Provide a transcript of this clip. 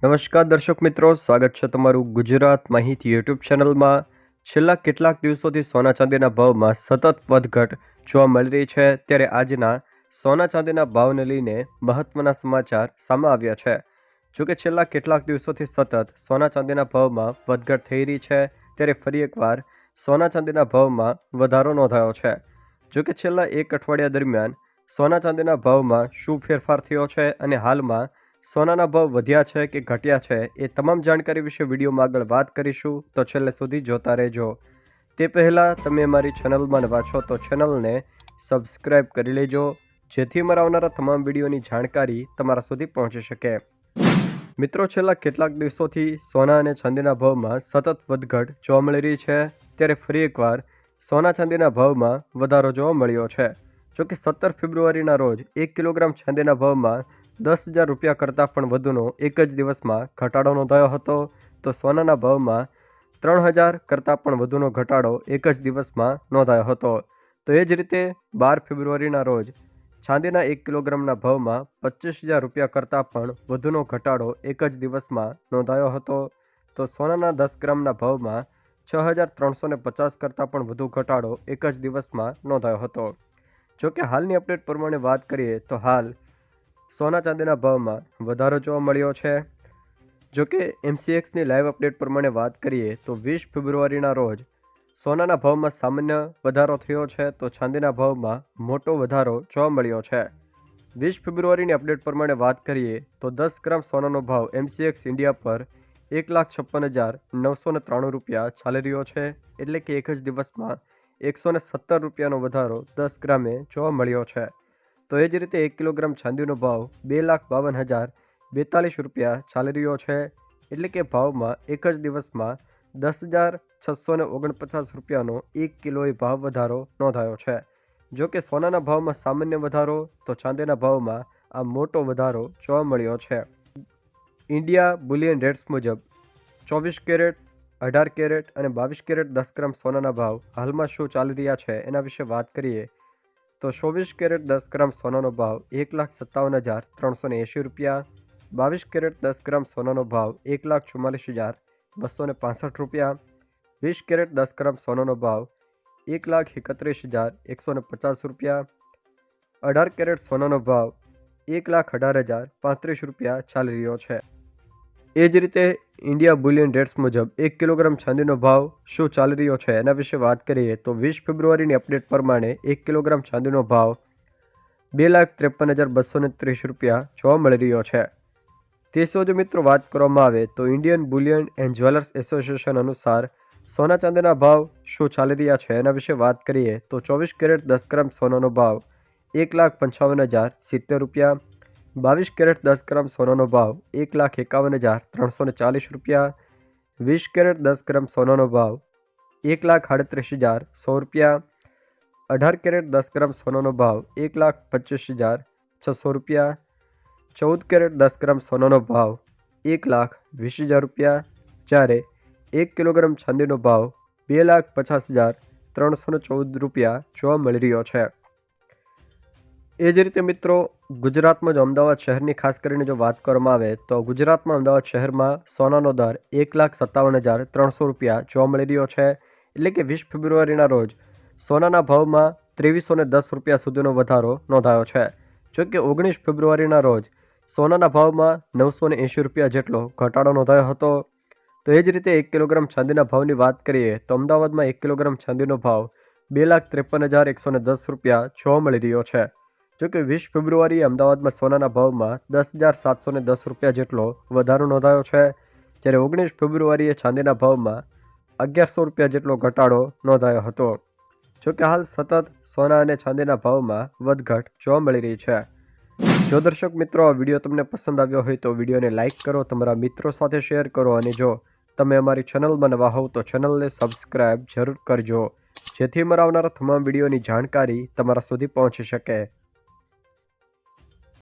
નમસ્કાર દર્શક મિત્રો, સ્વાગત છે તમારું ગુજરાત માહિતી યુટ્યુબ ચેનલમાં। છેલ્લા કેટલાક દિવસોથી સોના ચાંદીના ભાવમાં સતત વધઘટ જોવા મળી રહી છે, ત્યારે આજના સોના ચાંદીના ભાવને લઈને મહત્વના સમાચાર સામે આવ્યા છે। જોકે છેલ્લા કેટલાક દિવસોથી સતત સોના ચાંદીના ભાવમાં વધઘટ થઈ રહી છે, ત્યારે ફરી એકવાર સોના ચાંદીના ભાવમાં વધારો નોંધાયો છે। જોકે છેલ્લા એક અઠવાડિયા દરમિયાન સોના ચાંદીના ભાવમાં શું ફેરફાર થયો છે અને હાલમાં સોનાના ભાવ વધ્યા છે કે ઘટ્યા છે, એ તમામ જાણકારી વિશે વિડીયોમાં આગળ વાત કરીશું, તો છેલ્લે સુધી જોતા રહેજો। તે પહેલાં તમે અમારી ચેનલમાં નવા છો તો ચેનલને સબસ્ક્રાઈબ કરી લેજો, જેથી અમારા આવનારા તમામ વિડીયોની જાણકારી તમારા સુધી પહોંચી શકે। મિત્રો, છેલ્લા કેટલાક દિવસોથી સોના અને ચાંદીના ભાવમાં સતત વધઘટ જોવા મળી રહી છે, ત્યારે ફરી એકવાર સોના ચાંદીના ભાવમાં વધારો જોવા મળ્યો છે। જોકે 17 ફેબ્રુઆરીના રોજ 1 કિલોગ્રામ ચાંદીના ભાવમાં 10,000 રૂપિયા કરતાં પણ વધુનો એક જ દિવસમાં ઘટાડો નોંધાયો હતો, તો સોનાના ભાવમાં 3,000 કરતાં પણ વધુનો ઘટાડો એક જ દિવસમાં નોંધાયો હતો। તો એ જ રીતે 12 ફેબ્રુઆરીના રોજ ચાંદીના 1 કિલોગ્રામના ભાવમાં 25,000 રૂપિયા કરતાં પણ વધુનો ઘટાડો એક જ દિવસમાં નોંધાયો હતો, તો સોનાના 10 ગ્રામના ભાવમાં 6,350 કરતાં પણ વધુ ઘટાડો એક જ દિવસમાં નોંધાયો હતો। જોકે હાલની અપડેટ પ્રમાણે વાત કરીએ તો હાલ સોના ચાંદીના ભાવમાં વધારો જોવા મળ્યો છે। જોકે MCXની લાઈવ અપડેટ પ્રમાણે વાત કરીએ તો 20 ફેબ્રુઆરીના રોજ સોનાના ભાવમાં સામાન્ય વધારો થયો છે, તો ચાંદીના ભાવમાં મોટો વધારો જોવા મળ્યો છે। 20 ફેબ્રુઆરીની અપડેટ પ્રમાણે વાત કરીએ તો 10 ગ્રામ સોનાનો ભાવ MCX ઇન્ડિયા પર 1,56,993 રૂપિયા ચાલી રહ્યો છે, એટલે કે એક જ દિવસમાં 117 રૂપિયાનો વધારો 10 ગ્રામે જોવા મળ્યો છે। તો એ જ રીતે 1 કિલોગ્રામ ચાંદીનો ભાવ 2,52,042 રૂપિયા ચાલી રહ્યો છે, એટલે કે ભાવમાં એક જ દિવસમાં 10,649 રૂપિયાનો 1 કિલોએ ભાવ વધારો નોંધાયો છે। જો કે સોનાના ભાવમાં સામાન્ય વધારો, તો ચાંદીના ભાવમાં આ મોટો વધારો જોવા મળ્યો છે। ઇન્ડિયા બુલિયન રેટ્સ મુજબ 24 કેરેટ, 18 કેરેટ અને 22 કેરેટ 10 ગ્રામ સોનાના ભાવ હાલમાં શું ચાલી રહ્યા છે એના વિશે વાત કરીએ તો 24 કેરેટ 10 ગ્રામ સોનાનો ભાવ 1,57,380 રૂપિયા, 22 કેરેટ 10 ગ્રામ સોનાનો ભાવ 1,44,265 રૂપિયા, 20 કેરેટ 10 ગ્રામ સોનાનો ભાવ 1,31,150 રૂપિયા, 18 કેરેટ સોનાનો ભાવ 1,18,035 રૂપિયા ચાલી રહ્યો છે। એ જ રીતે ઇન્ડિયા બુલિયન રેટ્સ મુજબ 1 કિલોગ્રામ ચાંદીનો ભાવ શું ચાલી રહ્યો છે એના વિશે વાત કરીએ તો 20 ફેબ્રુઆરીની અપડેટ પ્રમાણે 1 કિલોગ્રામ ચાંદીનો ભાવ 2,53,230 રૂપિયા જોવા મળી રહ્યો છે। તે સિવાય મિત્રો વાત કરવામાં આવે તો Indian Boolean and jewellers association અનુસાર સોના ચાંદીના ભાવ શું ચાલી રહ્યા છે એના વિશે વાત કરીએ તો 24 કેરેટ 10 ગ્રામ સોનાનો ભાવ 1,55,070 રૂપિયા, 22 કેરેટ 10 ગ્રામ સોનાનો ભાવ 1,51,340 રૂપિયા, 20 કેરેટ 10 ગ્રામ સોનાનો ભાવ 1,38,100 રૂપિયા, 18 કેરેટ 10 ગ્રામ સોનાનો ભાવ 1,25,600 રૂપિયા, 14 કેરેટ 10 ગ્રામ સોનાનો ભાવ 1,20,000 રૂપિયા, જ્યારે 1 કિલોગ્રામ ચાંદીનો ભાવ 2,50,314 રૂપિયા જોવા મળી રહ્યો છે। એ જ રીતે મિત્રો, ગુજરાતમાં જો અમદાવાદ શહેરની ખાસ કરીને જો વાત કરવામાં આવે તો ગુજરાતમાં અમદાવાદ શહેરમાં સોનાનો દર 1,57,300 રૂપિયા જોવા મળી રહ્યો છે, એટલે કે 20 ફેબ્રુઆરીના રોજ સોનાના ભાવમાં 2,310 રૂપિયા સુધીનો વધારો નોંધાયો છે। જો કે 19 ફેબ્રુઆરીના રોજ સોનાના ભાવમાં 980 રૂપિયા જેટલો ઘટાડો નોંધાયો હતો। તો એ જ રીતે 1 કિલોગ્રામ ચાંદીના ભાવની વાત કરીએ તો અમદાવાદમાં 1 કિલોગ્રામ ચાંદીનો ભાવ 2,53,110 રૂપિયા જોવા મળી રહ્યો છે। જો કે 20 ફેબ્રુઆરીએ અમદાવાદમાં સોનાના ભાવમાં 10,710 રૂપિયા જેટલો વધારો નોંધાયો છે, જ્યારે 19 ફેબ્રુઆરીએ ચાંદીના ભાવમાં 1,100 રૂપિયા જેટલો ઘટાડો નોંધાયો હતો। જો કે હાલ સતત સોના અને ચાંદીના ભાવમાં વધઘટ જોવા મળી રહી છે। જો દર્શક મિત્રો આ વિડીયો તમને પસંદ આવ્યો હોય તો વિડીયોને લાઇક કરો, તમારા મિત્રો સાથે શેર કરો, અને જો તમે અમારી ચેનલમાં નવા હોવ તો ચેનલને સબસ્ક્રાઈબ જરૂર કરજો, જેથી અમારા આવનારા તમામ વિડીયોની જાણકારી તમારા સુધી પહોંચી શકે।